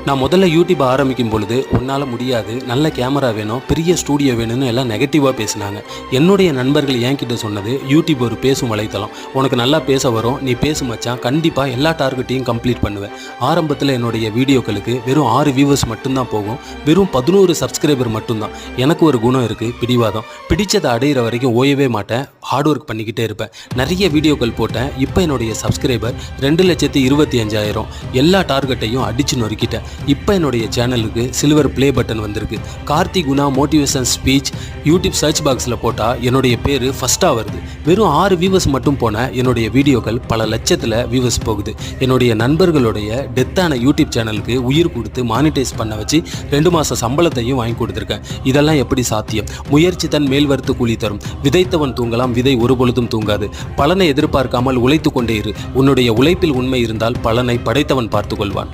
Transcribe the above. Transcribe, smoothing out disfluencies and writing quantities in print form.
நான் முதல்ல யூடியூப் ஆரம்பிக்கும் பொழுது உன்னால் முடியாது, நல்ல கேமரா வேணும், பெரிய ஸ்டூடியோ வேணும்னு எல்லாம் நெகட்டிவாக பேசினாங்க. என்னுடைய நண்பர்கள் என்கிட்ட சொன்னது, யூடியூப் ஒரு பேசும் வலைத்தளம், உனக்கு நல்லா பேச வரும், நீ பேசு மச்சான், கண்டிப்பாக எல்லா டார்கெட்டையும் கம்ப்ளீட் பண்ணுவேன். ஆரம்பத்தில் என்னுடைய வீடியோக்களுக்கு வெறும் 6 வியூவர்ஸ் மட்டும்தான் போகும், வெறும் 11 சப்ஸ்கிரைபர் மட்டும்தான். எனக்கு ஒரு குணம் இருக்குது, பிடிவாதம். பிடிச்சதை அடையிற வரைக்கும் ஓயவே மாட்டேன், ஹார்ட் ஒர்க் பண்ணிக்கிட்டே இருப்பேன். நிறைய வீடியோக்கள் போட்டேன். இப்போ என்னுடைய சப்ஸ்கிரைபர் 2,25,000. எல்லா டார்கெட்டையும் அடித்து நொறுக்கிட்டேன். இப்போ என்னுடைய சேனலுக்கு சில்வர் ப்ளே பட்டன் வந்திருக்கு. Karthik Guna motivation speech YouTube search பாக்ஸில் போட்டால் என்னுடைய பேர் ஃபஸ்ட்டாக வருது. வெறும் 6 வியூவர்ஸ் மட்டும் போன என்னுடைய வீடியோக்கள் பல லட்சத்தில் வியூவர்ஸ் போகுது. என்னுடைய நண்பர்களுடைய டெத்தான யூடியூப் சேனலுக்கு உயிர் கொடுத்து மானிட்டைஸ் பண்ண வச்சு 2 மாத சம்பளத்தையும் வாங்கி கொடுத்துருக்கேன். இதெல்லாம் எப்படி சாத்தியம்? முயற்சி தன் மேல்வர்த்து கூலி தரும். விதைத்தவன் தூங்கலாம், விதை ஒருபொழுதும் தூங்காது. பலனை எதிர்பார்க்காமல் உழைத்து கொண்டே இரு. உன்னுடைய உழைப்பில் உண்மை இருந்தால் பலனை படைத்தவன் பார்த்து கொள்வான்.